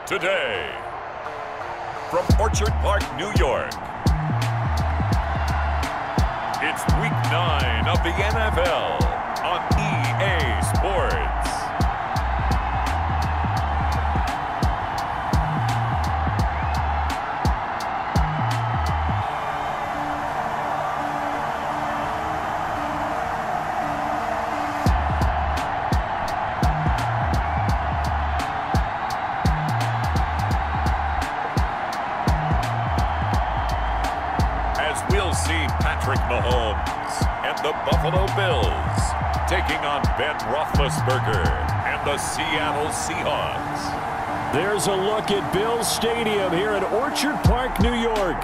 today. From Orchard Park, New York, it's Week 9 of the NFL on EA Sports. We'll see Patrick Mahomes and the Buffalo Bills taking on Ben Roethlisberger and the Seattle Seahawks. There's a look at Bills Stadium here at Orchard Park, New York.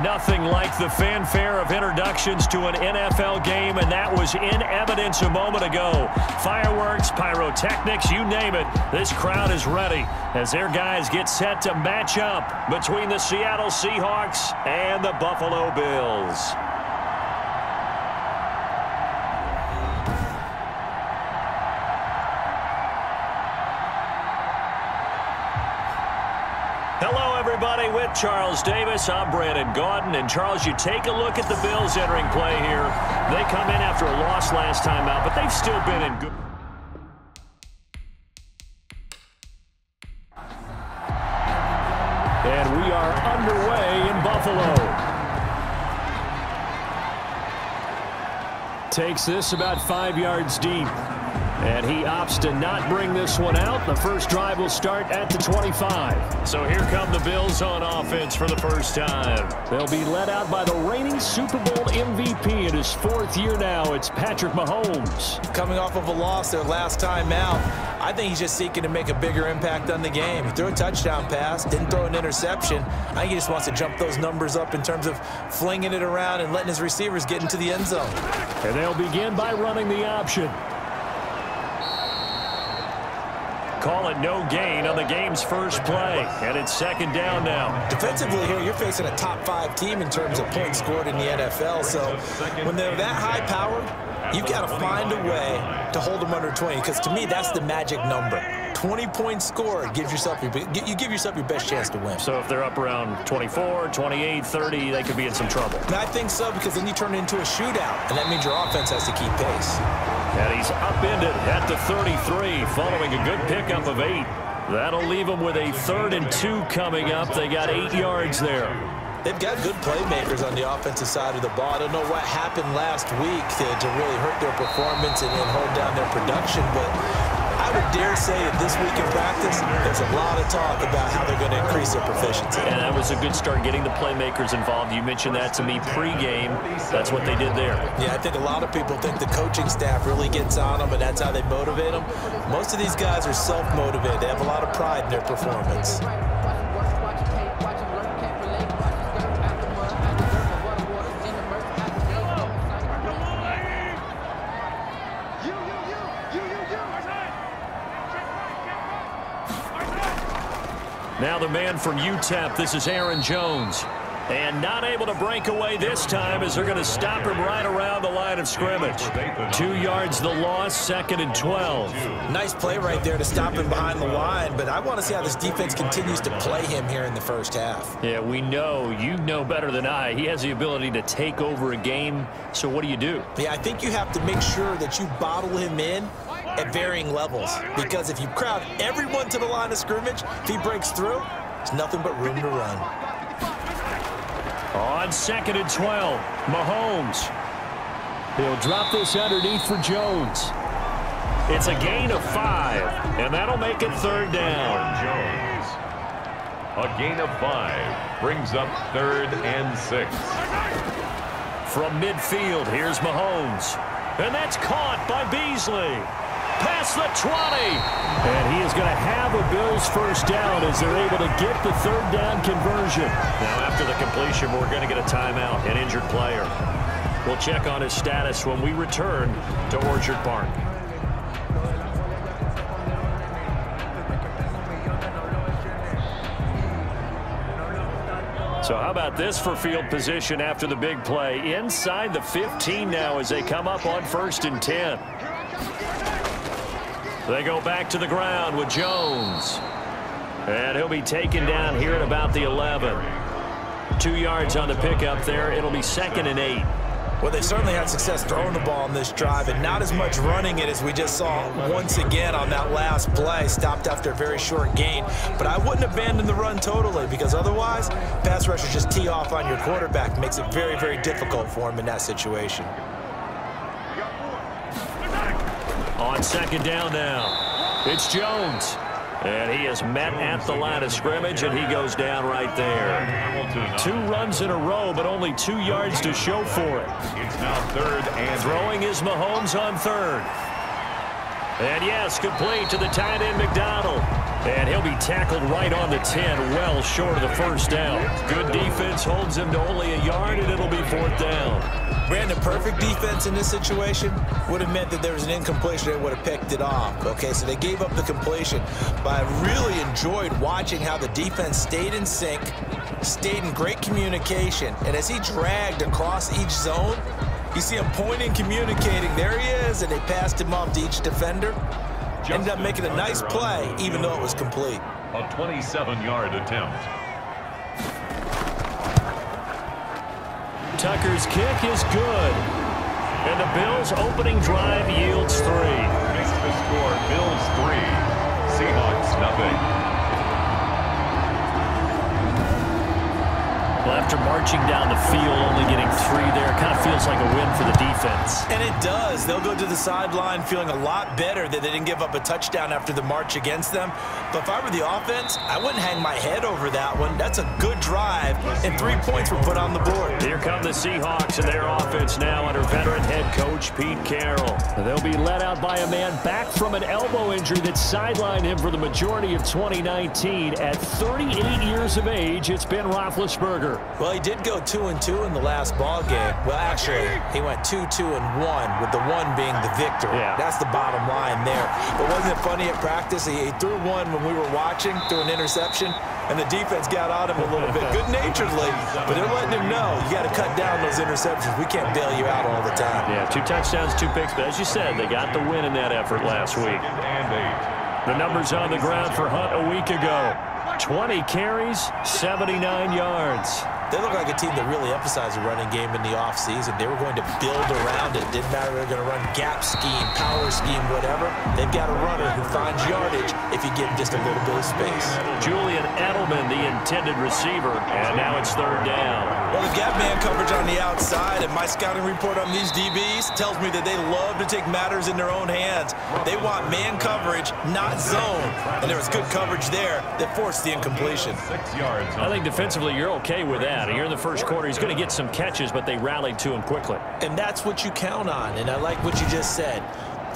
Nothing like the fanfare of introductions to an NFL game, and that was in evidence a moment ago. Fireworks, pyrotechnics, you name it. This crowd is ready as their guys get set to match up between the Seattle Seahawks and the Buffalo Bills. Hello, everybody. With Charles Davis, I'm Brandon Gaudin. And, Charles, you take a look at the Bills entering play here. They come in after a loss last time out, but they've still been in good. And we are underway in Buffalo. Takes this about 5 yards deep. And he opts to not bring this one out. The first drive will start at the 25. So here come the Bills on offense for the first time. They'll be led out by the reigning Super Bowl MVP in his 4th year now. It's Patrick Mahomes. Coming off of a loss their last time out, I think he's just seeking to make a bigger impact on the game. He threw a touchdown pass, didn't throw an interception. I think he just wants to jump those numbers up in terms of flinging it around and letting his receivers get into the end zone. And they'll begin by running the option. Call it no gain on the game's first play, and it's second down now. Defensively here, you're facing a top 5 team in terms of points scored in the NFL, so when they're that high-powered, you've got to find a way to hold them under 20, because to me, that's the magic number. 20 points scored gives yourself you give yourself your best chance to win. So if they're up around 24, 28, 30, they could be in some trouble. And I think so, because then you turn it into a shootout, and that means your offense has to keep pace. And he's upended at the 33 following a good pickup of 8. That'll leave him with a 3rd and 2 coming up. They got 8 yards there. They've got good playmakers on the offensive side of the ball. I don't know what happened last week to really hurt their performance and hold down their production, but I would dare say that this week in practice, there's a lot of talk about how they're going to increase their proficiency. And that was a good start, getting the playmakers involved. You mentioned that to me pregame. That's what they did there. Yeah, I think a lot of people think the coaching staff really gets on them, and that's how they motivate them. Most of these guys are self-motivated. They have a lot of pride in their performance. Now the man from UTEP, this is Aaron Jones. And not able to break away this time as they're going to stop him right around the line of scrimmage. 2 yards the loss, 2nd and 12. Nice play right there to stop him behind the line, but I want to see how this defense continues to play him here in the first half. Yeah, we know, you know better than I, he has the ability to take over a game, so what do you do? Yeah, I think you have to make sure that you bottle him in at varying levels, because if you crowd everyone to the line of scrimmage, if he breaks through, there's nothing but room to run. On 2nd and 12, Mahomes. He'll drop this underneath for Jones. It's a gain of 5, and that'll make it 3rd down. Jones. A gain of 5 brings up 3rd and 6. From midfield, here's Mahomes. And that's caught by Beasley. Past the 20. And he is going to have a Bills first down as they're able to get the 3rd down conversion. Now after the completion, we're going to get a timeout, an injured player. We'll check on his status when we return to Orchard Park. So how about this for field position after the big play? Inside the 15 now as they come up on 1st and 10. They go back to the ground with Jones. And he'll be taken down here at about the 11. 2 yards on the pickup there. It'll be 2nd and 8. Well, they certainly had success throwing the ball on this drive and not as much running it as we just saw once again on that last play. Stopped after a very short gain. But I wouldn't abandon the run totally because otherwise, pass rushers just tee off on your quarterback. Makes it very, very difficult for him in that situation. On 2nd down now, it's Jones. And he is met at the line of scrimmage, and he goes down right there. 2 runs in a row, but only 2 yards to show for it. It's now 3rd and throwing is Mahomes on 3rd. And yes, complete to the tight end McDonald. And he'll be tackled right on the 10, well short of the 1st down. Good defense holds him to only a yard, and it'll be 4th down. Brandon, perfect defense in this situation would have meant that there was an incompletion. They would have picked it off. Okay, so they gave up the completion. But I really enjoyed watching how the defense stayed in sync, stayed in great communication. And as he dragged across each zone, you see him pointing, communicating. There he is, and they passed him off to each defender. Ended up making a nice play, even though it was complete. A 27-yard attempt. Tucker's kick is good. And the Bills' opening drive yields 3. Makes the score Bills 3, Seahawks nothing. Well, after marching down the field, only getting 3 there, kind of feels like a win for the defense. And it does. They'll go to the sideline feeling a lot better that they didn't give up a touchdown after the march against them. But if I were the offense, I wouldn't hang my head over that one. That's a good drive, and 3 points were put on the board. Here come the Seahawks and their offense now under veteran head coach Pete Carroll. They'll be led out by a man back from an elbow injury that sidelined him for the majority of 2019. At 38 years of age, it's Ben Roethlisberger. Well, he did go 2-2 in the last ball game. Well, actually, he went 2-2-1, with the 1 being the victory. Yeah. That's the bottom line there. But wasn't it funny at practice? He threw one when we were watching, threw an interception, and the defense got on him a little bit, good-naturedly. But they're letting him know, you got to cut down those interceptions. We can't bail you out all the time. Yeah, 2 touchdowns, 2 picks. But as you said, they got the win in that effort last week. The numbers on the ground for Hunt a week ago. 20 carries, 79 yards. They look like a team that really emphasized the running game in the offseason. They were going to build around it. Didn't matter if they were going to run gap scheme, power scheme, whatever. They've got a runner who finds yardage if you give him just a little bit of space. Julian Edelman, the intended receiver, and now it's 3rd down. Well, they've got man coverage on the outside, and my scouting report on these DBs tells me that they love to take matters in their own hands. They want man coverage, not zone. And there was good coverage there that forced the incompletion. 6 yards. I think defensively you're okay with that. Here in the first quarter, he's going to get some catches, but they rallied to him quickly. And that's what you count on, and I like what you just said.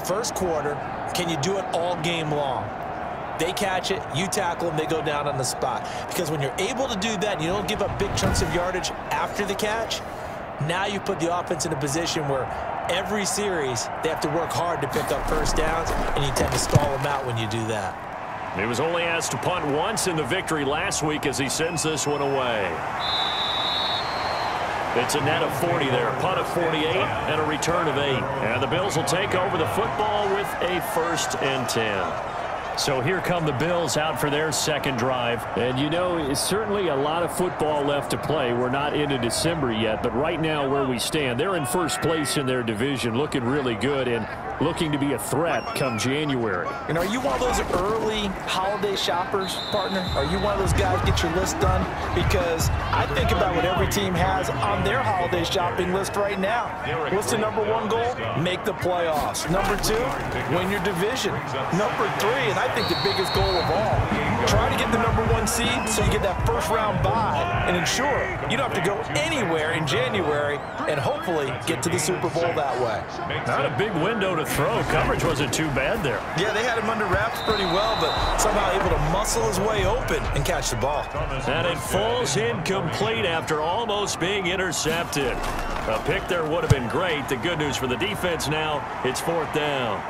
First quarter, can you do it all game long? They catch it, you tackle them, they go down on the spot. Because when you're able to do that, and you don't give up big chunks of yardage after the catch, now you put the offense in a position where every series they have to work hard to pick up first downs, and you tend to stall them out when you do that. He was only asked to punt once in the victory last week as he sends this one away. It's a net of 40 there, punt of 48, and a return of 8. And the Bills will take over the football with a 1st and 10. So here come the Bills out for their second drive. And, you know, it's certainly a lot of football left to play. We're not into December yet, but right now where we stand, they're in first place in their division, looking really good and looking to be a threat come January. And are you one of those early holiday shoppers, partner? Are you one of those guys get your list done? Because I think about what every team has on their holiday shopping list right now. What's the number 1 goal? Make the playoffs. Number 2, win your division. Number 3, and I think the biggest goal of all, try to get the number 1 seed so you get that first round bye and ensure you don't have to go anywhere in January and hopefully get to the Super Bowl that way. Not a big window to throw. Coverage wasn't too bad there. Yeah, they had him under wraps pretty well, but somehow able to muscle his way open and catch the ball. And it falls incomplete after almost being intercepted. A pick there would have been great. The good news for the defense now, it's 4th down.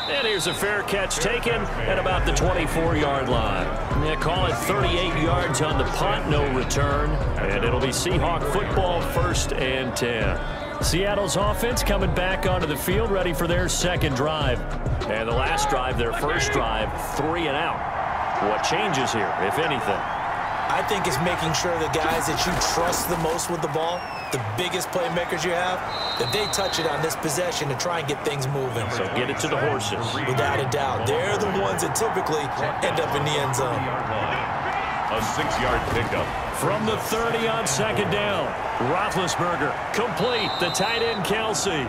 And here's a fair catch taken at about the 24-yard line. Yeah, call it 38 yards on the punt, no return. And it'll be Seahawk football, 1st and 10. Seattle's offense coming back onto the field, ready for their second drive. And the last drive, their first drive, 3 and out. What changes here, if anything? I think it's making sure the guys that you trust the most with the ball, the biggest playmakers you have, that they touch it on this possession to try and get things moving. So get it to the horses. Without a doubt. They're the ones that typically end up in the end zone. A 6-yard pickup. From the 30 on second down, Roethlisberger complete. The tight end, Kelsey.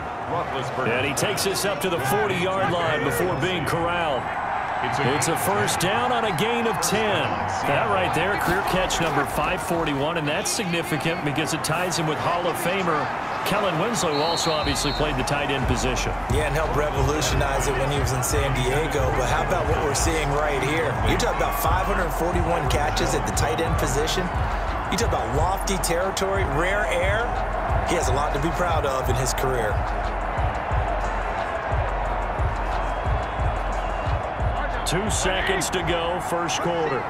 And he takes this up to the 40-yard line before being corralled. It's a first down on a gain of 10. That right there, career catch number 541, and that's significant because it ties him with Hall of Famer Kellen Winslow, who also obviously played the tight end position. Yeah, and helped revolutionize it when he was in San Diego. But how about what we're seeing right here? You're talking about 541 catches at the tight end position. You talk about lofty territory, rare air. He has a lot to be proud of in his career. 2 seconds to go, first quarter.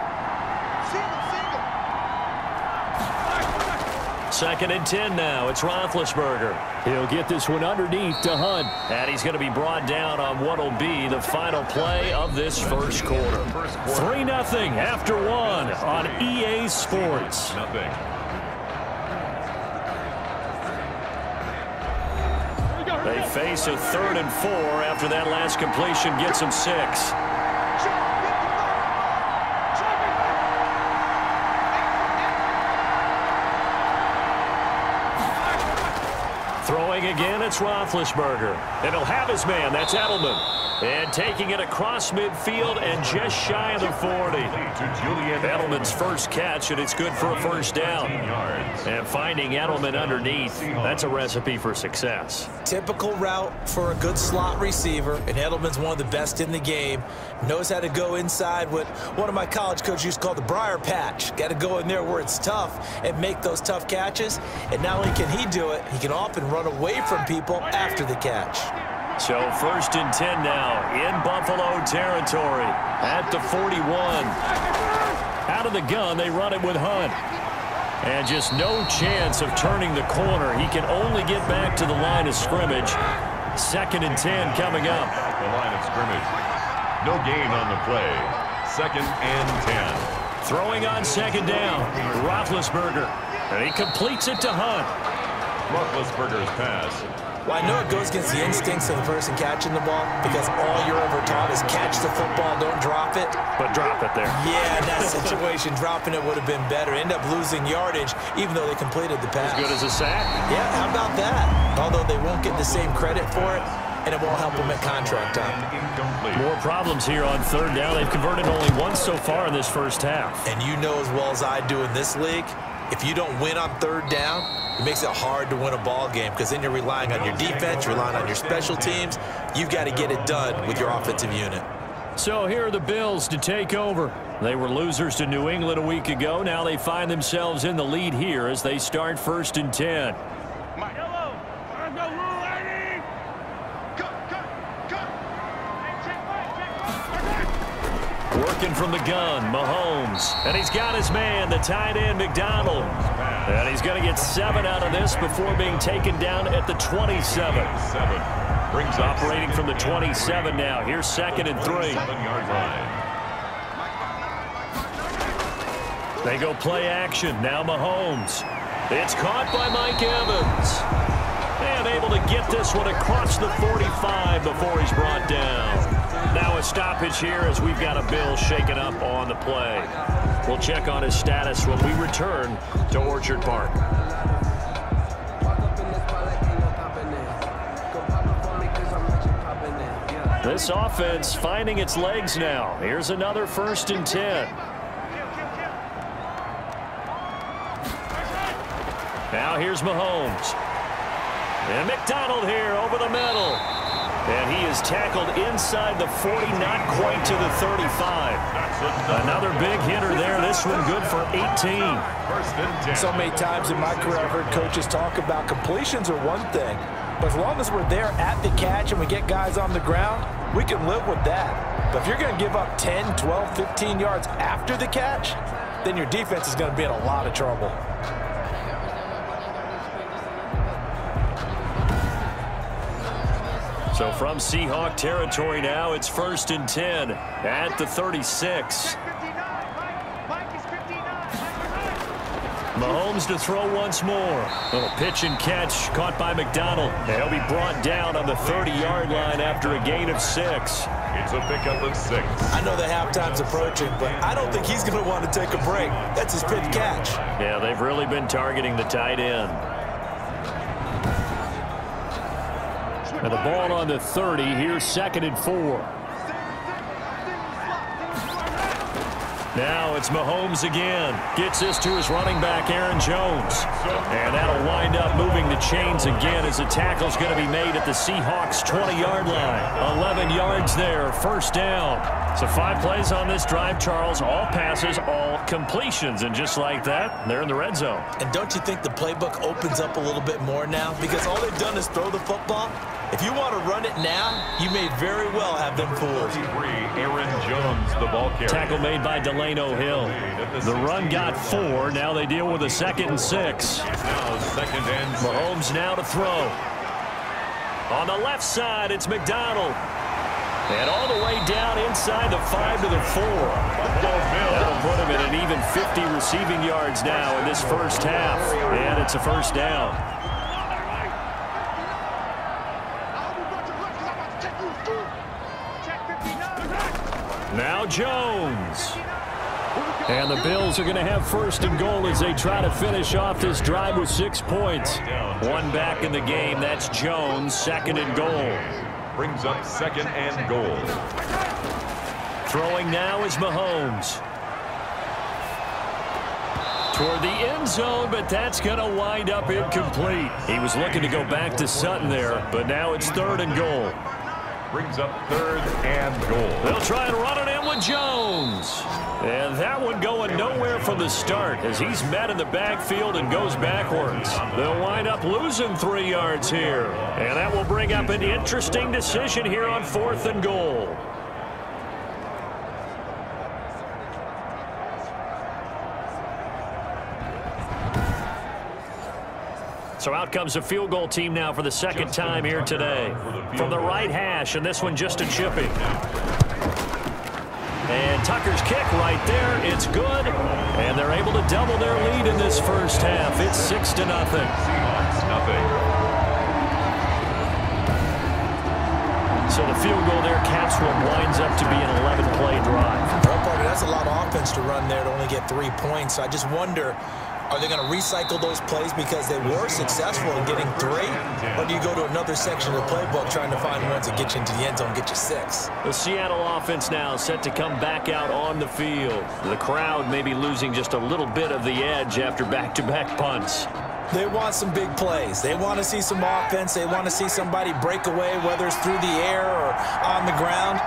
Second and 10 now. It's Roethlisberger. He'll get this one underneath to Hunt. And he's going to be brought down on what will be the final play of this first quarter. 3-0 after 1 on EA Sports. They face a 3rd and 4 after that last completion gets them 6. Throwing again, it's Roethlisberger. And he'll have his man. That's Edelman. And taking it across midfield and just shy of the 40. Edelman's first catch, and it's good for a first down. And finding Edelman underneath, that's a recipe for success. Typical route for a good slot receiver, and Edelman's one of the best in the game. Knows how to go inside what one of my college coaches used to call the briar patch. Got to go in there where it's tough and make those tough catches. And not only can he do it, he can often run away from people after the catch. So first and 10 now in Buffalo territory at the 41. Out of the gun, they run it with Hunt. And just no chance of turning the corner. He can only get back to the line of scrimmage. Second and 10 coming up. The line of scrimmage. No gain on the play. Second and 10. Throwing on second down, Roethlisberger. And he completes it to Hunt. Roethlisberger's pass. Well, I know it goes against the instincts of the person catching the ball because all you're ever taught is catch the football, don't drop it. But drop it there. Yeah, in that situation, dropping it would have been better. End up losing yardage, even though they completed the pass. As good as a sack? Yeah, how about that? Although they won't get the same credit for it, and it won't help them at contract time. More problems here on third down. They've converted only once so far in this first half. And you know as well as I do in this league, if you don't win on third down, it makes it hard to win a ball game because then you're relying on your defense, you're relying on your special teams. You've got to get it done with your offensive unit. So here are the Bills to take over. They were losers to New England a week ago. Now they find themselves in the lead here as they start first and 10. Working from the gun, Mahomes. And he's got his man, the tight end, McDonald. And he's going to get 7 out of this before being taken down at the 27. Operating from the 27 now. Here's second and 3. They go play action. Now Mahomes. It's caught by Mike Evans. And able to get this one across the 45 before he's brought down. Now a stoppage here as we've got a Bill shaken up on the play. We'll check on his status when we return to Orchard Park. This offense finding its legs now. Here's another first and 10. Now here's Mahomes. And McDonald here over the middle. And he is tackled inside the 40, not quite to the 35. Another big hitter there. This one good for 18. So many times in my career I've heard coaches talk about completions are one thing. But as long as we're there at the catch and we get guys on the ground, we can live with that. But if you're going to give up 10, 12, 15 yards after the catch, then your defense is going to be in a lot of trouble. So from Seahawk territory now, it's first and 10 at the 36. Mahomes to throw once more. Little pitch and catch caught by McDonald. And he'll be brought down on the 30-yard line after a gain of 6. It's a pickup of 6. I know the halftime's approaching, but I don't think he's going to want to take a break. That's his fifth catch. Yeah, they've really been targeting the tight end. And the ball on the 30. Here's 2nd and 4. Now it's Mahomes again. Gets this to his running back, Aaron Jones. And that'll wind up moving the chains again as the tackle's going to be made at the Seahawks' 20-yard line. 11 yards there, first down. So 5 plays on this drive, Charles. All passes, all completions. And just like that, they're in the red zone. And don't you think the playbook opens up a little bit more now? Because all they've done is throw the football. If you want to run it now, you may very well have them fooled. Aaron Jones, the ball carrier. Tackle made by Delano Hill. The run got 4. Now they deal with a 2nd and 6. Now 2nd and 6. Mahomes now to throw. On the left side, it's McDonald. And all the way down inside the 5 to the 4. That'll put him at an even 50 receiving yards now in this first half. And it's a first down. Now Jones. And the Bills are going to have 1st and goal as they try to finish off this drive with 6 points. One back in the game. That's Jones. 2nd and goal. Brings up 2nd and goal. Throwing now is Mahomes. Toward the end zone, but that's going to wind up incomplete. He was looking to go back to Sutton there, but now it's 3rd and goal. Brings up 3rd and goal. They'll try and run it in with Jones. And that one going nowhere from the start as he's met in the backfield and goes backwards. They'll wind up losing 3 yards here. And that will bring up an interesting decision here on 4th and goal. So out comes the field goal team now for the 2nd time here today. From the right hash, and this one just a chipping. And Tucker's kick right there. It's good. And they're able to double their lead in this first half. It's 6-0. Seahawks, nothing. So the field goal there caps what winds up to be an 11-play drive. Well, Parker, that's a lot of offense to run there to only get 3 points. So I just wonder, are they going to recycle those plays because they were successful in getting 3? Or do you go to another section of the playbook trying to find ones that get you into the end zone and get you 6? The Seattle offense now set to come back out on the field. The crowd may be losing just a little bit of the edge after back-to-back punts. They want some big plays. They want to see some offense. They want to see somebody break away, whether it's through the air or on the ground.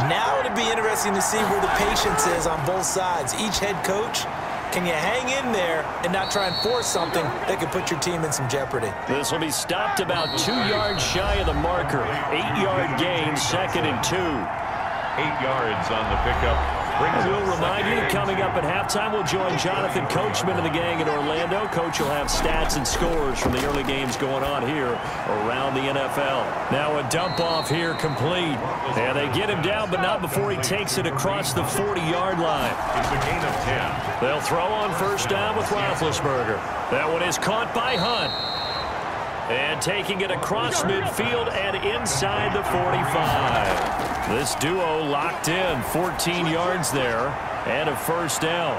Now it'll be interesting to see where the patience is on both sides. Each head coach, can you hang in there and not try and force something that could put your team in some jeopardy? This will be stopped about 2 yards shy of the marker. 8-yard gain, 2nd and 2. 8 yards on the pickup. I will remind you that coming up at halftime, we'll join Jonathan Coachman and the gang in Orlando. Coach will have stats and scores from the early games going on here around the NFL. Now a dump off here complete. And they get him down, but not before he takes it across the 40-yard line. It's a gain of 10. They'll throw on first down with Roethlisberger. That one is caught by Hunt. And taking it across midfield and inside the 45. This duo locked in, 14 yards there, and a first down.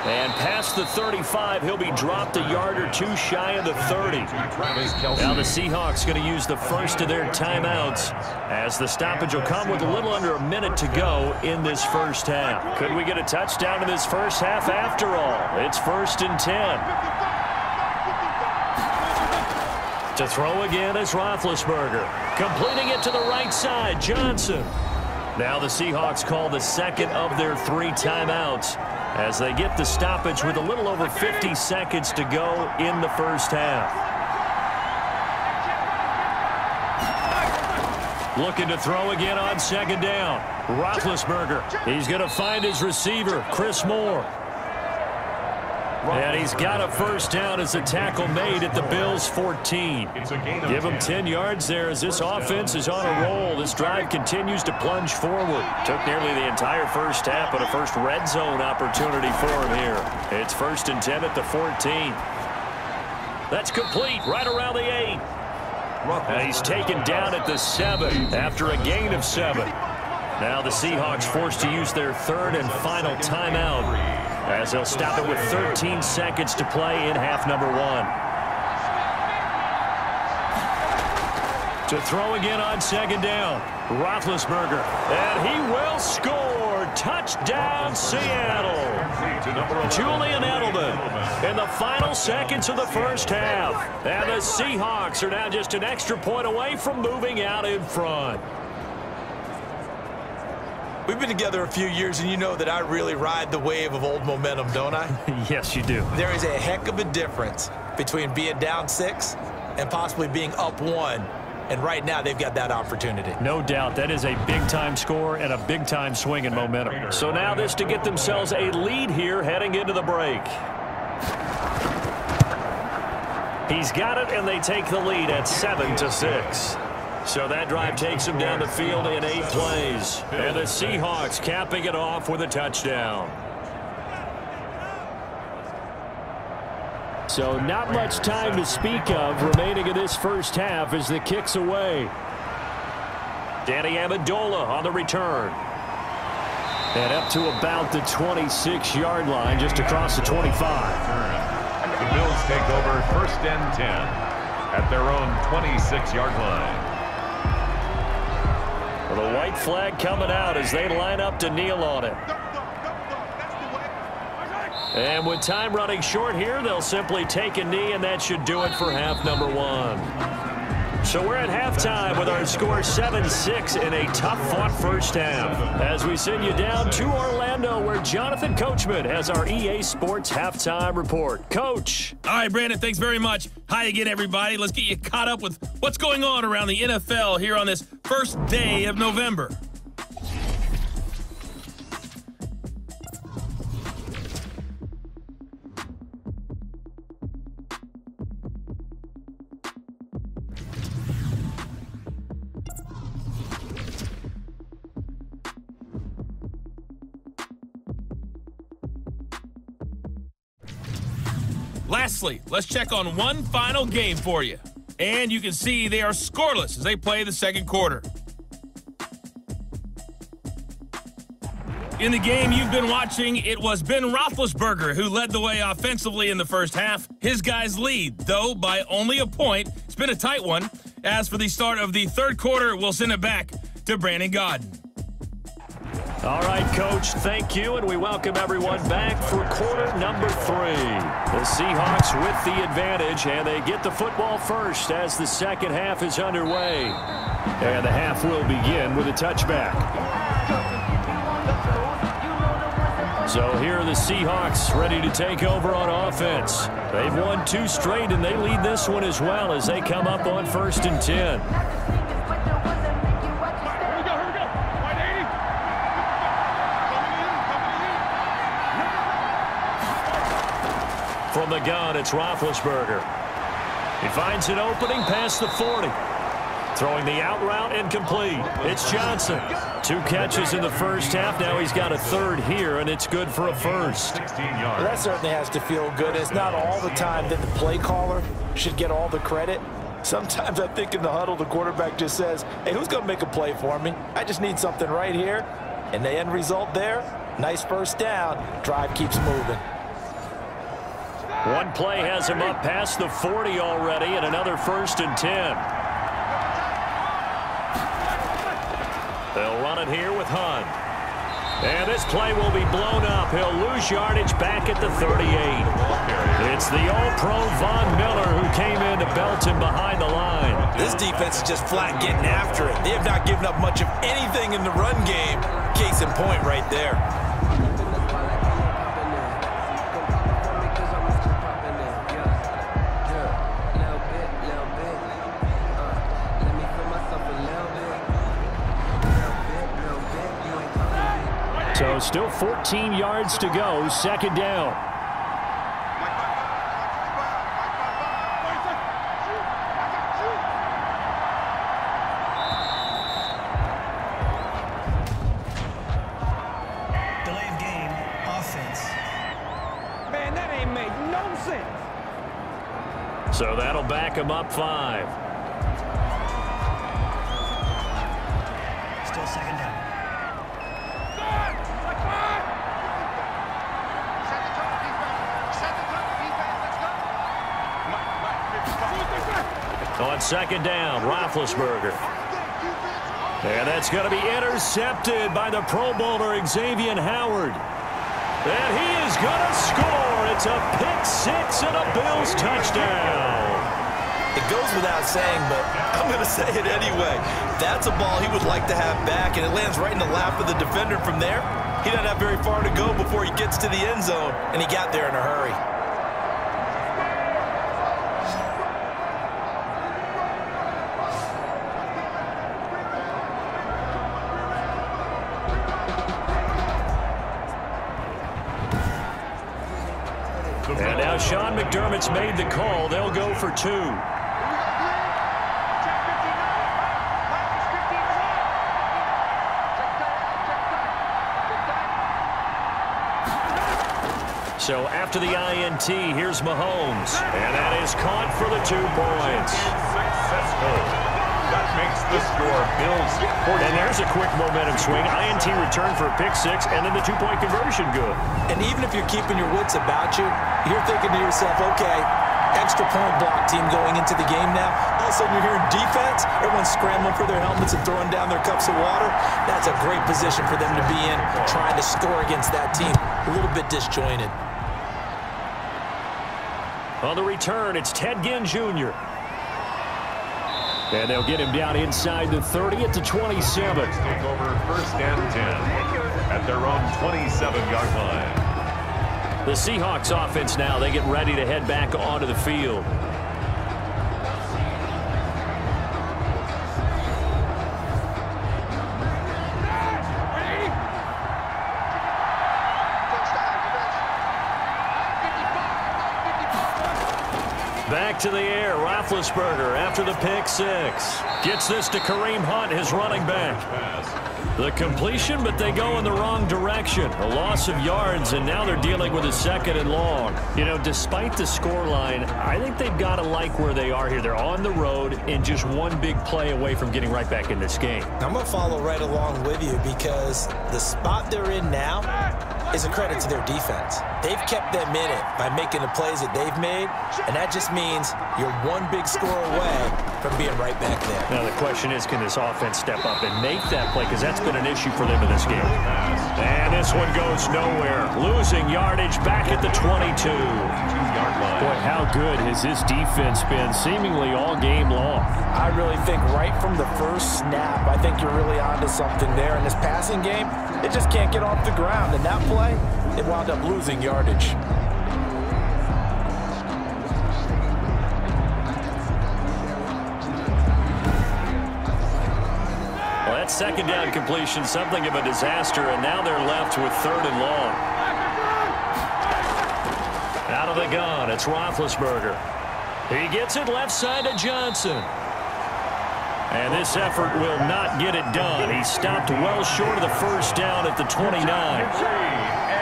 And past the 35, he'll be dropped a yard or 2 shy of the 30. Now the Seahawks going to use the first of their timeouts as the stoppage will come with a little under a minute to go in this first half. Could we get a touchdown in this first half after all? It's 1st and 10. To throw again is Roethlisberger. Completing it to the right side, Johnson. Now the Seahawks call the 2nd of their 3 timeouts as they get the stoppage with a little over 50 seconds to go in the first half. Looking to throw again on 2nd down. Roethlisberger. He's going to find his receiver, Chris Moore. And he's got a first down as a tackle made at the Bills' 14. Give him 10 yards there as this offense is on a roll. This drive continues to plunge forward. Took nearly the entire first half, but a first red zone opportunity for him here. It's 1st and 10 at the 14. That's complete right around the 8. And he's taken down at the 7 after a gain of 7. Now the Seahawks forced to use their third and final timeout as they'll stop it with 13 seconds to play in half number 1. To throw again on 2nd down, Roethlisberger. And he will score. Touchdown, Seattle. Julian Edelman in the final seconds of the first half. And the Seahawks are now just an extra point away from moving out in front. We've been together a few years, and you know that I really ride the wave of old momentum, don't I? Yes, you do. There is a heck of a difference between being down 6 and possibly being up 1. And right now, they've got that opportunity. No doubt. That is a big-time score and a big-time swing in momentum. So now this to get themselves a lead here heading into the break. He's got it, and they take the lead at 7-6. So that drive takes them down the field in 8 plays. And the Seahawks capping it off with a touchdown. So not much time to speak of remaining in this first half as the kick's away. Danny Amendola on the return. And up to about the 26-yard line, just across the 25. The Bills take over 1st and 10 at their own 26-yard line. Well, the white flag coming out as they line up to kneel on it. And with time running short here, they'll simply take a knee, and that should do it for half number 1. So we're at halftime with our score 7-6 in a tough-fought first half. As we send you down to Orlando, where Jonathan Coachman has our EA Sports halftime report. Coach. All right, Brandon, thanks very much. Hi again, everybody. Let's get you caught up with what's going on around the NFL here on this first day of November. Lastly, let's check on one final game for you. And you can see they are scoreless as they play the second quarter. In the game you've been watching, it was Ben Roethlisberger who led the way offensively in the first half. His guys lead, though, by only a point. It's been a tight one. As for the start of the third quarter, we'll send it back to Brandon Godden. All right, Coach, thank you, and we welcome everyone back for quarter number 3. The Seahawks with the advantage, and they get the football first as the second half is underway. And the half will begin with a touchback. So here are the Seahawks ready to take over on offense. They've won 2 straight, and they lead this one as well as they come up on 1st and 10. From the gun, it's Roethlisberger. He finds an opening past the 40. Throwing the out route incomplete. It's Johnson. 2 catches in the first half. Now he's got a 3rd here, and it's good for a first. Well, that certainly has to feel good. It's not all the time that the play caller should get all the credit. Sometimes I think in the huddle, the quarterback just says, hey, who's going to make a play for me? I just need something right here. And the end result there, nice first down. Drive keeps moving. One play has him up past the 40 already, and another 1st and 10. They'll run it here with Hunt. And this play will be blown up. He'll lose yardage back at the 38. It's the All-Pro Von Miller who came in to belt him behind the line. This defense is just flat getting after it. They have not given up much of anything in the run game. Case in point right there. So still 14 yards to go, second down. Man, that ain't made no sense. So that'll back him up 5. Still second down. On second down, Roethlisberger. And that's going to be intercepted by the Pro Bowler Xavier Howard. And he is going to score. It's a pick-6 and a Bills touchdown. It goes without saying, but I'm going to say it anyway. That's a ball he would like to have back, and it lands right in the lap of the defender from there. He doesn't have very far to go before he gets to the end zone, and he got there in a hurry. And now Sean McDermott's made the call. They'll go for 2. So after the INT, here's Mahomes. And that is caught for the 2 points. Successful. That makes the score Bills 14. And there's a quick momentum swing. INT return for a pick-6, and then the 2-point conversion good. And even if you're keeping your wits about you, you're thinking to yourself, okay, extra point block team going into the game now. All of a sudden you're hearing defense. Everyone's scrambling for their helmets and throwing down their cups of water. That's a great position for them to be in, trying to score against that team. A little bit disjointed. On the return, it's Ted Ginn Jr. And they'll get him down inside the 30 at the 27. Take over 1st and 10 at their own 27-yard line. The Seahawks offense now, they get ready to head back onto the field. Back to the air, Roethlisberger after the pick-6. Gets this to Kareem Hunt, his running back. The completion, but they go in the wrong direction. A loss of yards, and now they're dealing with a 2nd and long. You know, despite the scoreline, I think they've got to like where they are here. They're on the road and just one big play away from getting right back in this game. I'm going to follow right along with you because the spot they're in now is a credit to their defense. They've kept them in it by making the plays that they've made, and that just means you're one big score away from being right back there. Now the question is, can this offense step up and make that play? Because that's been an issue for them in this game. And this one goes nowhere. Losing yardage back at the 22. Boy, how good has this defense been seemingly all game long? I really think right from the first snap, I think you're really onto something there. In this passing game, it just can't get off the ground. And that play, it wound up losing yardage. Well, that 2nd down completion, something of a disaster, and now they're left with 3rd and long. Out of the gun, it's Roethlisberger. He gets it left side to Johnson. And this effort will not get it done. He stopped well short of the 1st down at the 29.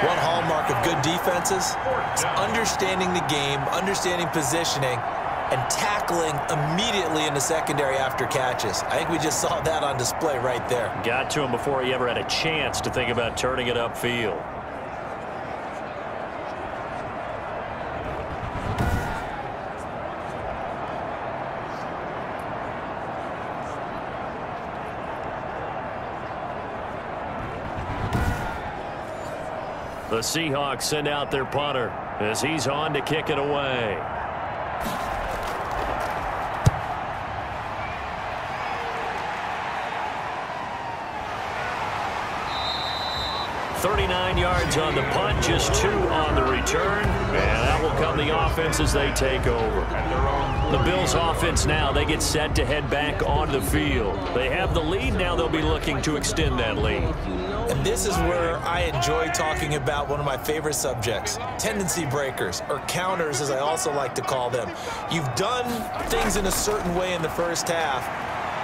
One hallmark of good defenses is understanding the game, understanding positioning, and tackling immediately in the secondary after catches. I think we just saw that on display right there. Got to him before he ever had a chance to think about turning it upfield. The Seahawks send out their punter as he's on to kick it away. $39 yards on the punt, just 2 on the return, and that will come the offense as they take over. The Bills offense now, they get set to head back onto the field. They have the lead, now they'll be looking to extend that lead. And this is where I enjoy talking about one of my favorite subjects, tendency breakers, or counters as I also like to call them. You've done things in a certain way in the first half,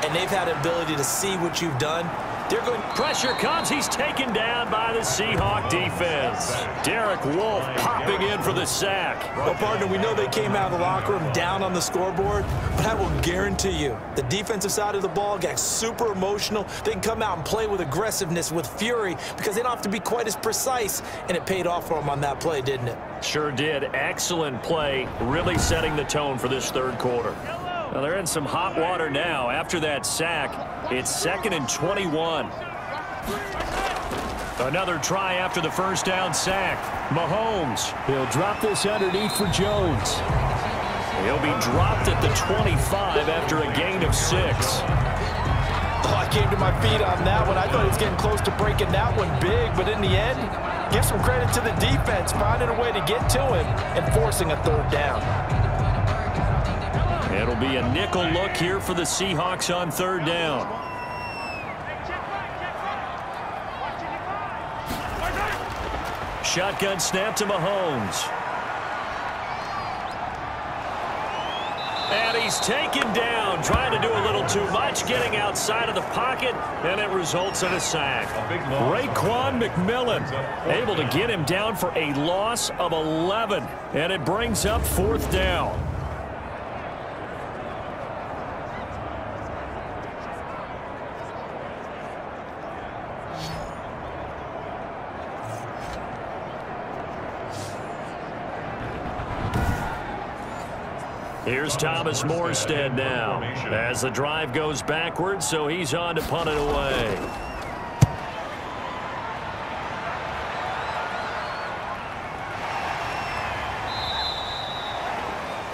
and they've had an ability to see what you've done They're going. Pressure comes. He's taken down by the Seahawk defense. Derek Wolfe popping in for the sack. Well, partner, we know they came out of the locker room down on the scoreboard, but I will guarantee you the defensive side of the ball got super emotional. They can come out and play with aggressiveness, with fury, because they don't have to be quite as precise, and it paid off for them on that play, didn't it? Sure did. Excellent play, really setting the tone for this third quarter. Well, they're in some hot water now. After that sack, it's 2nd and 21. Another try after the first down sack. Mahomes, he'll drop this underneath for Jones. He'll be dropped at the 25 after a gain of 6. Oh, I came to my feet on that one. I thought he was getting close to breaking that one big, but in the end, give some credit to the defense, finding a way to get to him and forcing a third down. It'll be a nickel look here for the Seahawks on third down. Shotgun snap to Mahomes. And he's taken down, trying to do a little too much, getting outside of the pocket, and it results in a sack. Raekwon McMillan able to get him down for a loss of 11, and it brings up 4th down. Here's Thomas Morstead now as the drive goes backwards, so he's on to punt it away.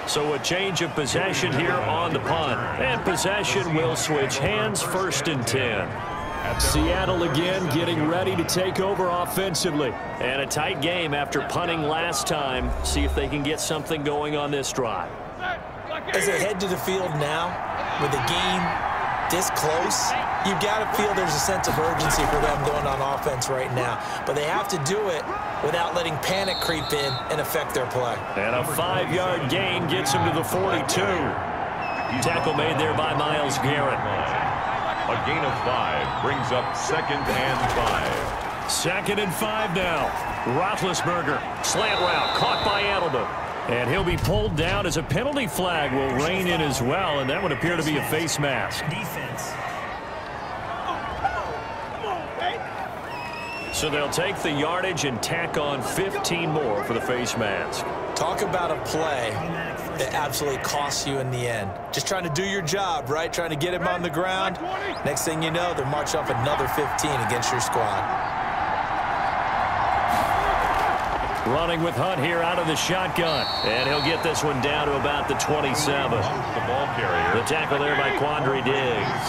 So a change of possession here on the punt, and possession will switch hands. 1st and 10. Seattle again getting ready to take over offensively. And a tight game after punting last time. See if they can get something going on this drive. As they head to the field now, with the game this close, you've got to feel there's a sense of urgency for them going on offense right now. But they have to do it without letting panic creep in and affect their play. And a 5-yard gain gets him to the 42. Tackle made there by Myles Garrett. A gain of 5 brings up 2nd and 5. 2nd and 5 now. Roethlisberger, slant route, caught by Edelman. And he'll be pulled down as a penalty flag will rein in as well, and that would appear to be a face mask. So they'll take the yardage and tack on 15 more for the face mask. Talk about a play that absolutely costs you in the end. Just trying to do your job, right? Trying to get him on the ground. Next thing you know, they're marching off another 15 against your squad. Running with Hunt here out of the shotgun. And he'll get this one down to about the 27. The ball carrier. The tackle there by Quandre Diggs.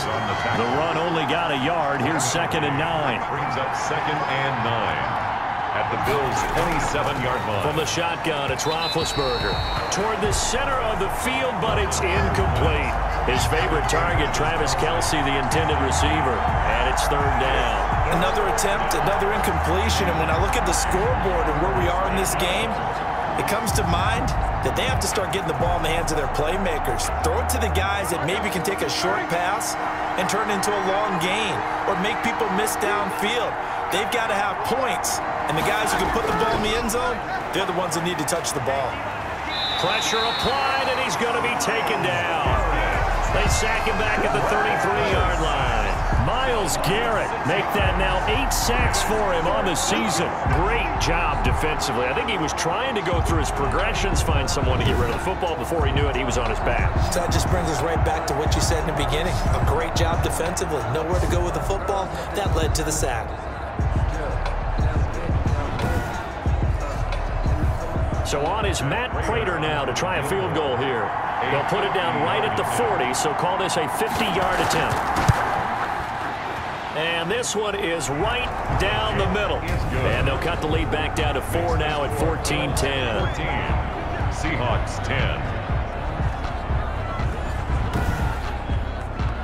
The run only got a yard. Here's 2nd and 9. Brings up 2nd and 9. At the Bills' 27-yard line. From the shotgun, it's Roethlisberger. Toward the center of the field, but it's incomplete. His favorite target, Travis Kelce, the intended receiver. And it's 3rd down. Another attempt, another incompletion. And when I look at the scoreboard and where we are in this game, it comes to mind that they have to start getting the ball in the hands of their playmakers. Throw it to the guys that maybe can take a short pass and turn it into a long gain or make people miss downfield. They've got to have points. And the guys who can put the ball in the end zone, they're the ones that need to touch the ball. Pressure applied, and he's going to be taken down. They sack him back at the 33-yard line. Myles Garrett make that now 8 sacks for him on the season. Great job defensively. I think he was trying to go through his progressions, find someone to get rid of the football. Before he knew it, he was on his back. So that just brings us right back to what you said in the beginning. A great job defensively. Nowhere to go with the football. That led to the sack. So on is Matt Prater now to try a field goal here. They'll put it down right at the 40, so call this a 50-yard attempt. And this one is right down the middle. And they'll cut the lead back down to 4 now at 14-10. 14. Seahawks 10.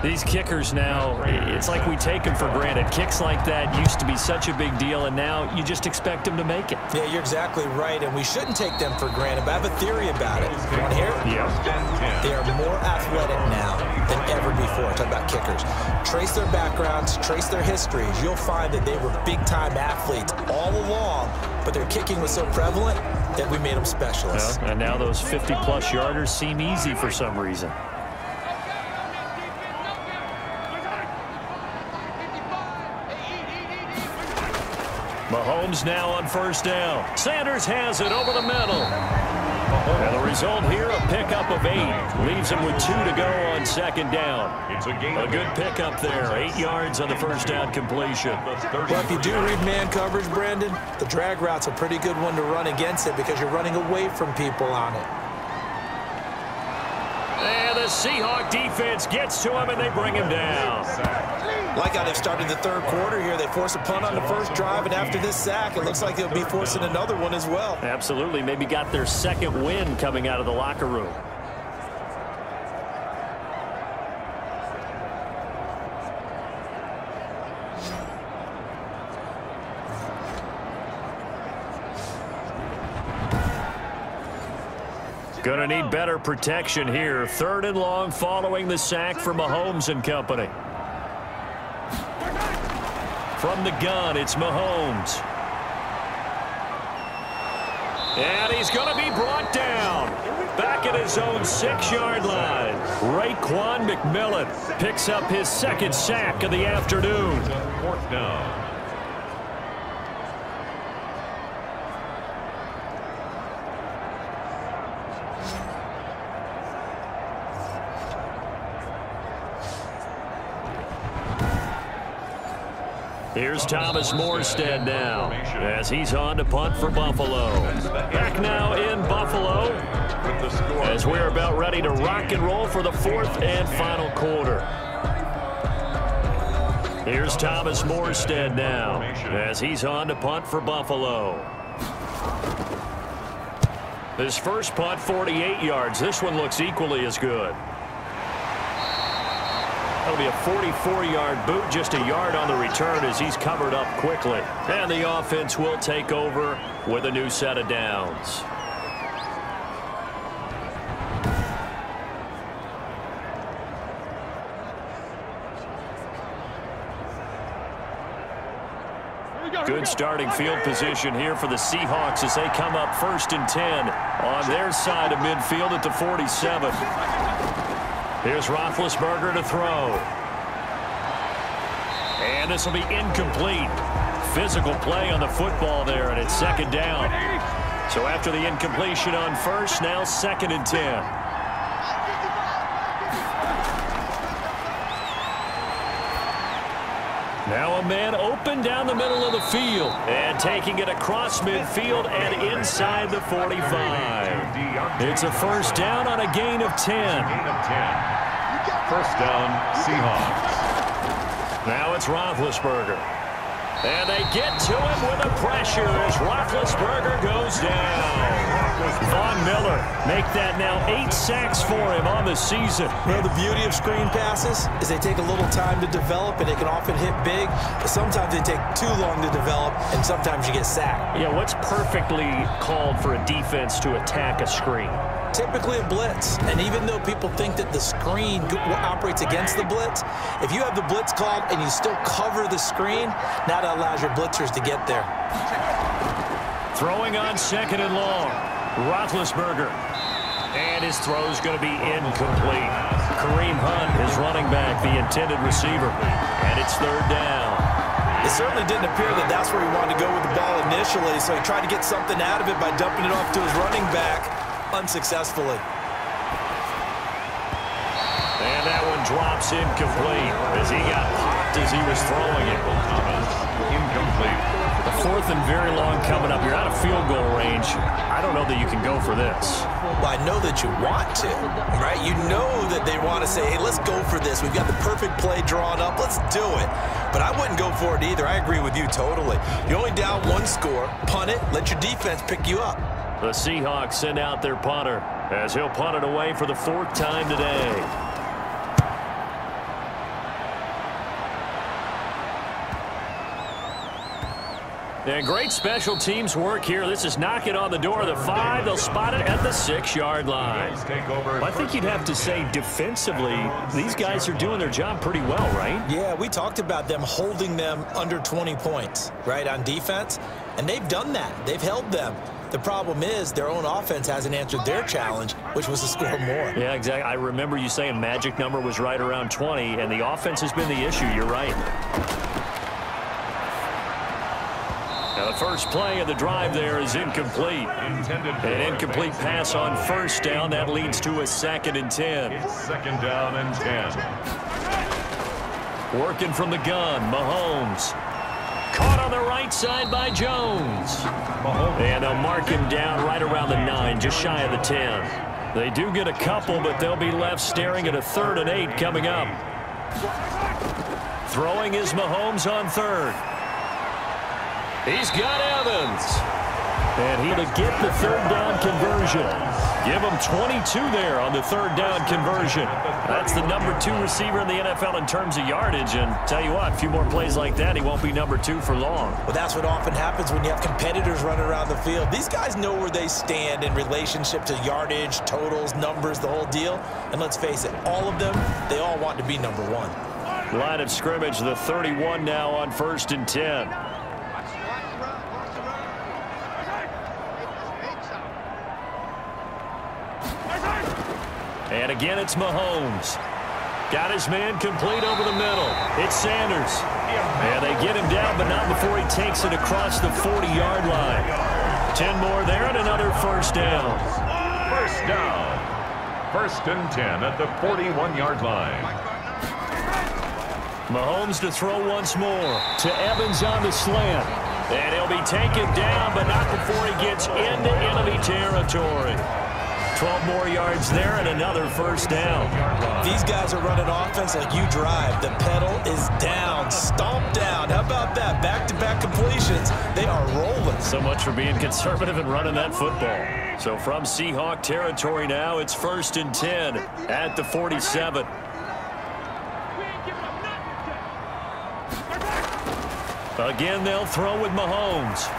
These kickers now, it's like we take them for granted. Kicks like that used to be such a big deal, and now you just expect them to make it. Yeah, you're exactly right, and we shouldn't take them for granted, but I have a theory about it. You want to hear it? Yeah. They are more athletic now than ever before. Talk about kickers. Trace their backgrounds, trace their histories. You'll find that they were big-time athletes all along, but their kicking was so prevalent that we made them specialists. Yeah, and now those 50-plus yarders seem easy for some reason. Mahomes now on first down. Sanders has it over the middle. And the result here, a pickup of 8. Leaves him with 2 to go on second down. A good pickup there. 8 yards on the first down completion. Well, if you do read man coverage, Brandon, the drag route's a pretty good one to run against it because you're running away from people on it. And the Seahawk defense gets to him, and they bring him down. Like how they've started the third quarter here. They force a punt on the first drive, and after this sack, it looks like they'll be forcing another one as well. Absolutely. Maybe got their second win coming out of the locker room. Gonna need better protection here. 3rd and long following the sack for Mahomes and company. From the gun, it's Mahomes. And he's going to be brought down. Back at his own 6-yard line. Raekwon McMillan picks up his second sack of the afternoon. 4th down. Here's Thomas Morstead now as he's on to punt for Buffalo. Back now in Buffalo as we're about ready to rock and roll for the 4th and final quarter. Here's Thomas Morstead now as he's on to punt for Buffalo. His first punt, 48 yards. This one looks equally as good. That'll be a 44-yard boot, just a yard on the return as he's covered up quickly. And the offense will take over with a new set of downs. Good starting field position here for the Seahawks as they come up 1st and 10 on their side of midfield at the 47. Here's Roethlisberger to throw. And this will be incomplete. Physical play on the football there, and it's 2nd down. So after the incompletion on 1st, now 2nd and 10. Now a man open down the middle of the field. And taking it across midfield and inside the 45. It's a first down on a gain of 10. First down, Seahawks. Now it's Roethlisberger. And they get to him with the pressure as Roethlisberger goes down. Von Miller make that now 8 sacks for him on the season. Well, the beauty of screen passes is they take a little time to develop, and they can often hit big, but sometimes they take too long to develop, and sometimes you get sacked. Yeah, what's perfectly called for a defense to attack a screen? Typically a blitz, and even though people think that the screen operates against the blitz, if you have the blitz called and you still cover the screen, now that allows your blitzers to get there. Throwing on 2nd and long. Roethlisberger. And his throw's going to be incomplete. Kareem Hunt is running back, the intended receiver. And it's 3rd down. It certainly didn't appear that that's where he wanted to go with the ball initially, so he tried to get something out of it by dumping it off to his running back unsuccessfully. And that one drops incomplete as he got popped as he was throwing it. Incomplete. The 4th and very long coming up. You're out of field goal range. I don't know that you can go for this. Well, I know that you want to, right? You know that they want to say, hey, let's go for this. We've got the perfect play drawn up. Let's do it. But I wouldn't go for it either. I agree with you totally. You're only down 1 score. Punt it. Let your defense pick you up. The Seahawks send out their punter as he'll punt it away for the 4th time today. And great special teams work here. This is knocking on the door of the 5. They'll spot it at the 6-yard line. Well, I think you'd have to say defensively, these guys are doing their job pretty well, right? Yeah, we talked about them holding them under 20 points, right, on defense. And they've done that. They've held them. The problem is their own offense hasn't answered their challenge, which was to score more. Yeah, exactly. I remember you saying magic number was right around 20, and the offense has been the issue. You're right. Now the first play of the drive there is incomplete. An incomplete pass on first down. That leads to a 2nd and 10. It's 2nd down and 10. Working from the gun, Mahomes. Caught on the right side by Jones. And they'll mark him down right around the 9, just shy of the 10. They do get a couple, but they'll be left staring at a 3rd and 8 coming up. Throwing is Mahomes on 3rd. He's got Evans. And he'll get the 3rd down conversion. Give him 22 there on the 3rd down conversion. That's the number 2 receiver in the NFL in terms of yardage. And tell you what, a few more plays like that, he won't be number 2 for long. Well, that's what often happens when you have competitors running around the field. These guys know where they stand in relationship to yardage, totals, numbers, the whole deal. And let's face it, all of them, they all want to be number 1. Line of scrimmage, the 31 now on 1st and 10. And again, it's Mahomes. Got his man complete over the middle. It's Sanders. And they get him down, but not before he takes it across the 40-yard line. 10 more there and another 1st down. 1st down. 1st and 10 at the 41-yard line. Mahomes to throw once more. To Evans on the slant. And he'll be taken down, but not before he gets into enemy territory. 12 more yards there and another 1st down. These guys are running offense like you drive. The pedal is down, stomped down. How about that? Back-to-back completions. They are rolling. So much for being conservative and running that football. So from Seahawk territory now, it's 1st and 10 at the 47. Again, they'll throw with Mahomes.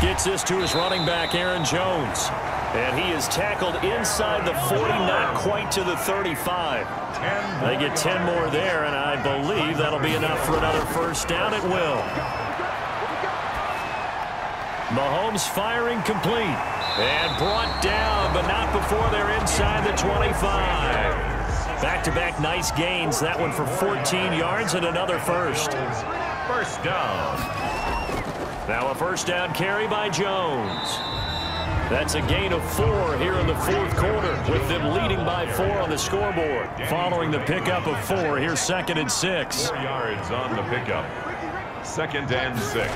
Gets this to his running back, Aaron Jones. And he is tackled inside the 40, not quite to the 35. They get 10 more there, and I believe that'll be enough for another 1st down. It will. Mahomes firing complete. And brought down, but not before they're inside the 25. Back-to-back nice gains. That one for 14 yards and another 1st. 1st down. Now a 1st down carry by Jones. That's a gain of 4 here in the 4th quarter, with them leading by 4 on the scoreboard. Following the pickup of 4, here's 2nd and 6. 4 yards on the pickup. 2nd and 6.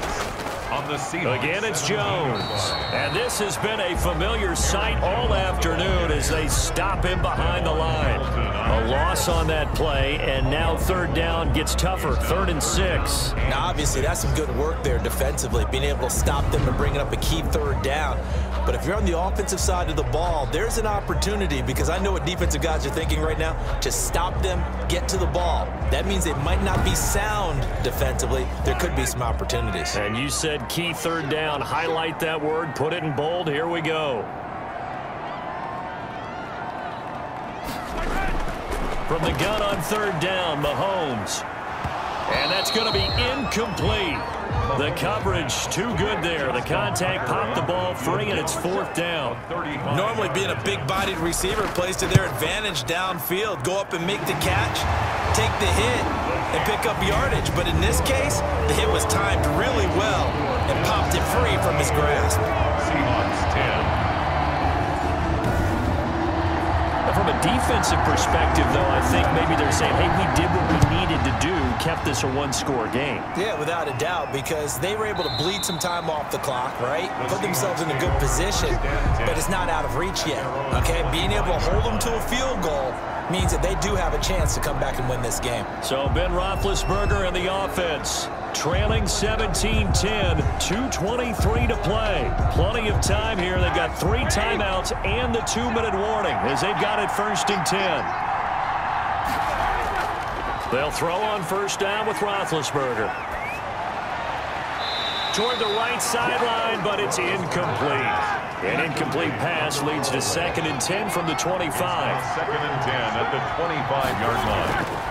On the Seahawks. Again, it's Jones. And this has been a familiar sight all afternoon as they stop him behind the line. A loss on that play, and now 3rd down gets tougher. 3rd and 6. Now, obviously, that's some good work there defensively, being able to stop them and bringing up a key 3rd down. But if you're on the offensive side of the ball, there's an opportunity, because I know what defensive guys are thinking right now. Just stop them, get to the ball. That means they might not be sound defensively. There could be some opportunities. And you said key 3rd down. Highlight that word. Put it in bold. Here we go. From the gun on 3rd down, Mahomes. And that's going to be incomplete. The coverage too good there. The contact popped the ball free, and it's 4th down. Normally being a big-bodied receiver plays to their advantage downfield. Go up and make the catch, take the hit, and pick up yardage. But in this case, the hit was timed really well and popped it free from his grasp. Seahawks 10. From a defensive perspective, though, I think maybe they're saying, hey, we did what we needed to do, kept this a 1-score game. Yeah, without a doubt, because they were able to bleed some time off the clock, right? Put themselves in a good position, but it's not out of reach yet, okay? Being able to hold them to a field goal means that they do have a chance to come back and win this game. So Ben Roethlisberger and the offense trailing 17-10, 2:23 to play. Plenty of time here. They've got 3 timeouts and the 2-minute warning as they've got it 1st and 10. They'll throw on 1st down with Roethlisberger. toward the right sideline, but it's incomplete. An incomplete pass leads to 2nd and 10 from the 25. 2nd and 10 at the 25-yard line.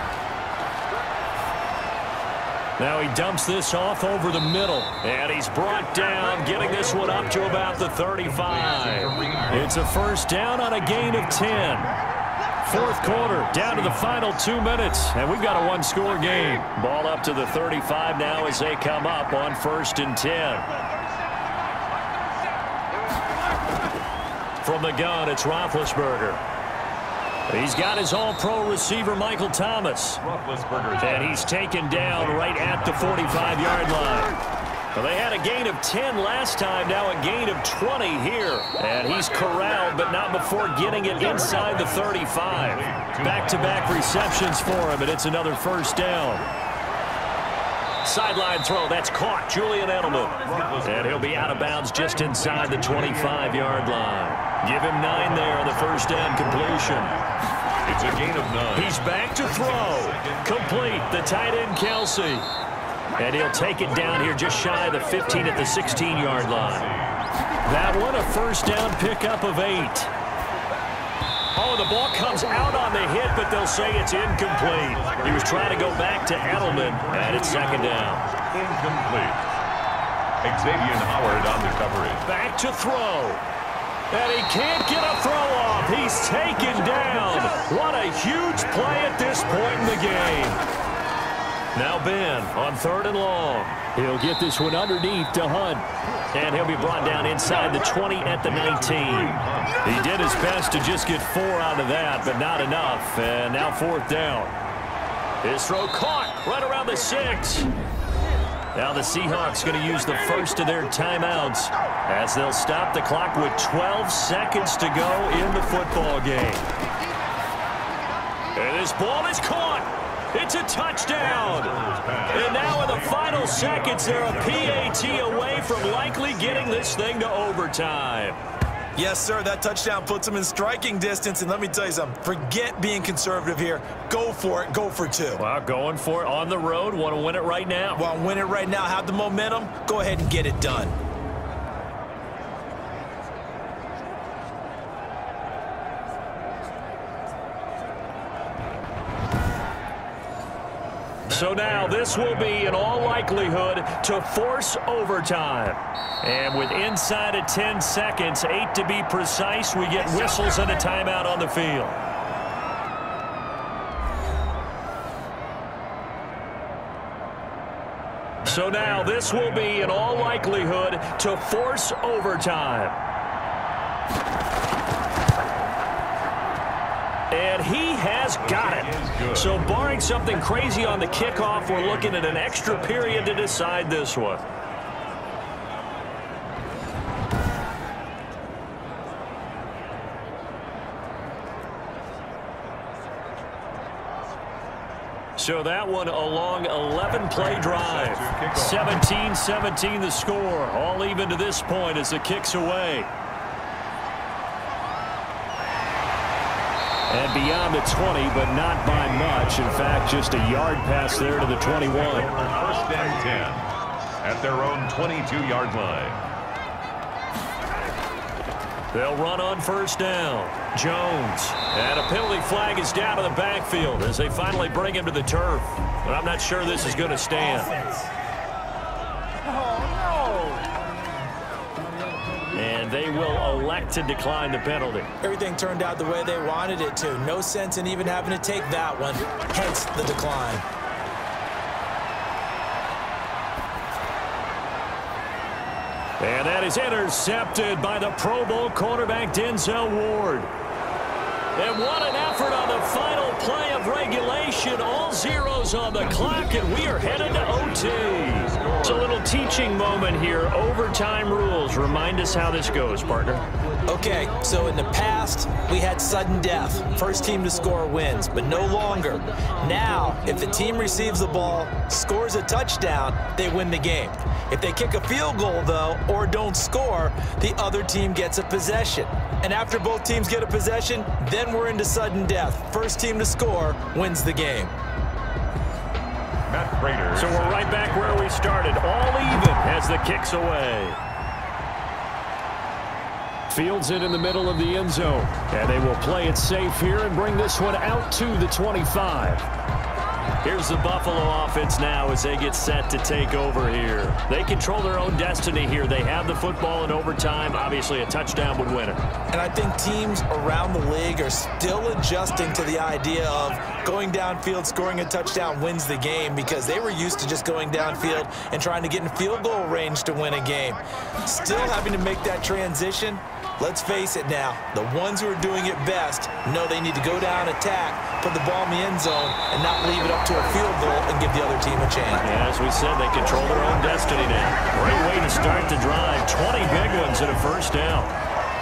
Now he dumps this off over the middle, and he's brought down, getting this one up to about the 35. It's a first down on a gain of 10. 4th quarter, down to the final 2 minutes, and we've got a one-score game. Ball up to the 35 now as they come up on 1st and 10. From the gun, it's Roethlisberger. He's got his all-pro receiver, Michael Thomas. And he's taken down right at the 45-yard line. Well, they had a gain of 10 last time, now a gain of 20 here. And he's corralled, but not before getting it inside the 35. Back-to-back receptions for him, and it's another first down. Sideline throw, that's caught. Julian Edelman. And he'll be out of bounds just inside the 25-yard line. Give him 9 there on the first down completion. It's a gain of 9. He's back to throw. Complete, the tight end, Kelsey. And he'll take it down here just shy of the 15 at the 16-yard line. That one, a first down pickup of 8. Oh, the ball comes out on the hit, but they'll say it's incomplete. He was trying to go back to Edelman, and it's 2nd down. Incomplete. Xavier Howard on the coverage. Back to throw. And he can't get a throw off. He's taken down. What a huge play at this point in the game. Now Ben on 3rd and long. He'll get this one underneath to Hunt. And he'll be brought down inside the 20 at the 19. He did his best to just get 4 out of that, but not enough. And now 4th down. His throw caught right around the 6. Now the Seahawks going to use the first of their timeouts as they'll stop the clock with 12 seconds to go in the football game. And this ball is caught. It's a touchdown. And now in the final seconds, they're a PAT away from likely getting this thing to overtime. Yes, sir, that touchdown puts them in striking distance, and let me tell you something, forget being conservative here. Go for it, go for 2. Well, going for it on the road, want to win it right now. Well, win it right now, have the momentum, go ahead and get it done. So now this will be, in all likelihood, to force overtime. And with inside of 10 seconds, 8 to be precise, we get whistles and a timeout on the field. So now this will be, in all likelihood, to force overtime. And he has got it. So barring something crazy on the kickoff, we're looking at an extra period to decide this one. So that one a long 11-play drive. 17-17 the score. All even to this point as the kick's away. And beyond the 20, but not by much. In fact, just a yard pass there to the 21. 1st and 10 at their own 22-yard line. They'll run on first down. Jones. And a penalty flag is down to the backfield as they finally bring him to the turf. But I'm not sure this is going to stand. And they will elect to decline the penalty. Everything turned out the way they wanted it to. No sense in even having to take that one. Hence the decline. And that is intercepted by the Pro Bowl cornerback Denzel Ward. And what an effort on the final play of regulation. All zeros on the clock, and we are headed to OT. It's a little teaching moment here. Overtime rules. Remind us how this goes, partner. Okay, so in the past, we had sudden death. First team to score wins, but no longer. Now, if the team receives the ball, scores a touchdown, they win the game. If they kick a field goal, though, or don't score, the other team gets a possession. And after both teams get a possession, then we're into sudden death. First team to score wins the game. Matt Raiders. So we're right back where we started, all even as the kick's away. Fields it in the middle of the end zone, and they will play it safe here and bring this one out to the 25. Here's the Buffalo offense now as they get set to take over here. They control their own destiny here. They have the football in overtime. Obviously, a touchdown would win it. And I think teams around the league are still adjusting to the idea of going downfield, scoring a touchdown wins the game, because they were used to just going downfield and trying to get in field goal range to win a game. Still having to make that transition. Let's face it now, the ones who are doing it best know they need to go down, attack, put the ball in the end zone, and not leave it up to a field goal and give the other team a chance. Yeah, as we said, they control their own destiny now. Great way to start the drive. 20 big ones and a first down.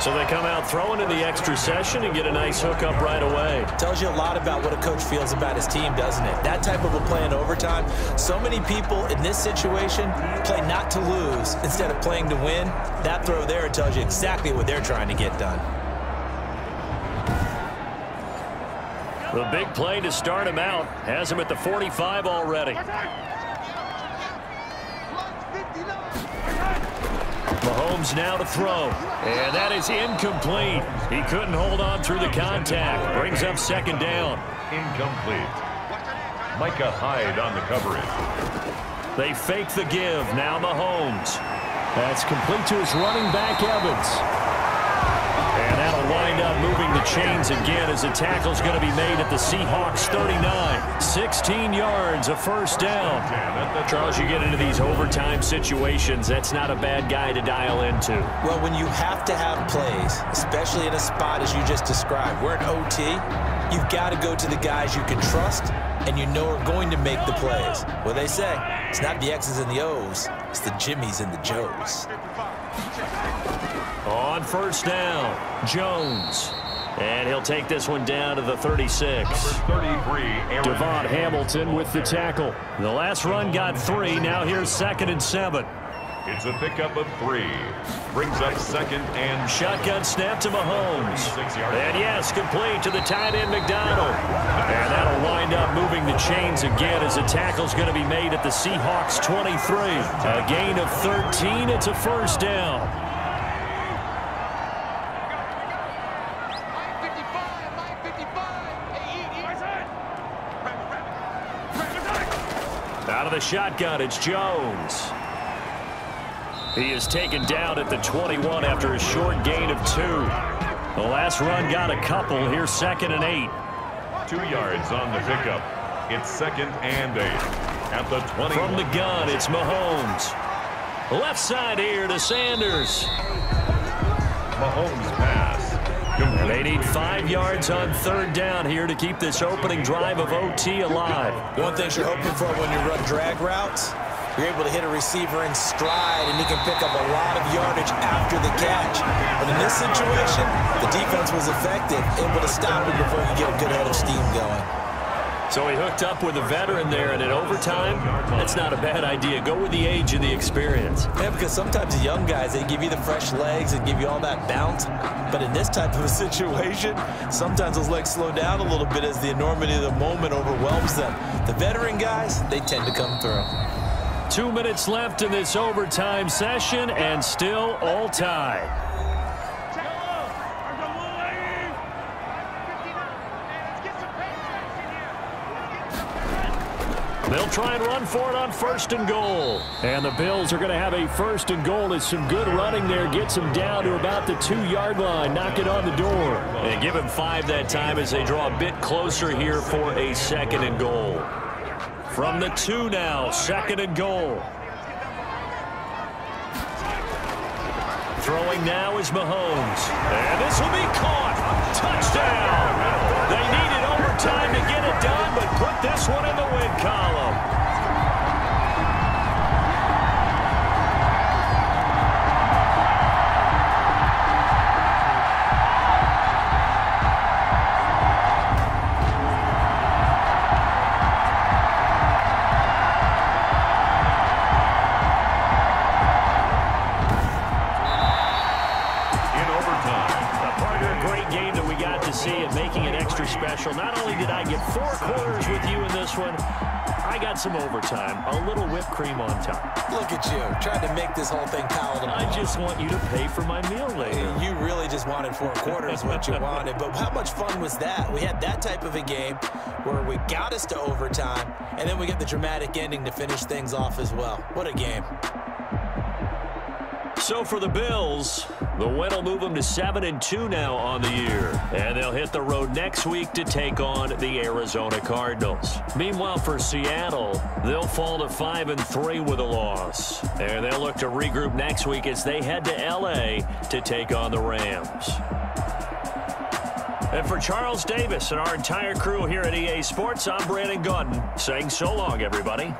So they come out throwing in the extra session and get a nice hookup right away. Tells you a lot about what a coach feels about his team, doesn't it? That type of a play in overtime. So many people in this situation play not to lose instead of playing to win. That throw there tells you exactly what they're trying to get done. The big play to start him out has him at the 45 already. Mahomes now to throw, and that is incomplete. He couldn't hold on through the contact. Brings up second down. Incomplete. Micah Hyde on the coverage. They fake the give. Now Mahomes. That's complete to his running back, Evans. And that'll wind up moving the chains again as the tackle's going to be made at the Seahawks 39. 16 yards, a first down. Charles, you get into these overtime situations, that's not a bad guy to dial into. Well, when you have to have plays, especially in a spot as you just described, we're in OT, you've got to go to the guys you can trust and you know are going to make the plays. Well, they say, it's not the X's and the O's, it's the Jimmies and the Joes. On first down, Jones. And he'll take this one down to the 36. Number 33, Devon Hamilton with the tackle. The last run got 3. Now here's 2nd and 7. It's a pickup of 3. Brings up 2nd and shotgun snap to Mahomes. And yes, complete to the tight end McDonald. And that'll wind up moving the chains again as the tackle's going to be made at the Seahawks 23. A gain of 13. It's a first down. Out of the shotgun, it's Jones. He is taken down at the 21 after a short gain of 2. The last run got a couple. Here's 2nd and 8. 2 yards on the pickup. It's 2nd and 8. At the 20. From the gun, it's Mahomes. Left side here to Sanders. Mahomes pass. And they need 5 yards on 3rd down here to keep this opening drive of OT alive. One thing you're hoping for when you run drag routes, you're able to hit a receiver in stride, and he can pick up a lot of yardage after the catch. But in this situation, the defense was effective, able to stop it before you get a good head of steam going. So he hooked up with a veteran there, and in overtime, that's not a bad idea. Go with the age and the experience. Yeah, because sometimes the young guys, they give you the fresh legs and give you all that bounce. But in this type of a situation, sometimes those legs slow down a little bit as the enormity of the moment overwhelms them. The veteran guys, they tend to come through. 2 minutes left in this overtime session, and still all tied. They'll try and run for it on 1st and goal. And the Bills are going to have a 1st and goal. It's some good running there. Gets them down to about the 2-yard line. Knock it on the door. And give him 5 that time as they draw a bit closer here for a 2nd and goal. From the 2 now, 2nd and goal. Throwing now is Mahomes. And this will be caught. Touchdown. They needed overtime to get it done, but put this one in the win column. Special. Not only did I get 4 quarters with you in this one, I got some overtime, a little whipped cream on top. Look at you, trying to make this whole thing palatable. I just want you to pay for my meal later. You really just wanted 4 quarters what you wanted, but how much fun was that? We had that type of a game where we got us to overtime, and then we get the dramatic ending to finish things off as well. What a game. So for the Bills, the win will move them to 7-2 now on the year. And they'll hit the road next week to take on the Arizona Cardinals. Meanwhile, for Seattle, they'll fall to 5-3 with a loss. And they'll look to regroup next week as they head to L.A. to take on the Rams. And for Charles Davis and our entire crew here at EA Sports, I'm Brandon Gaudin saying so long, everybody.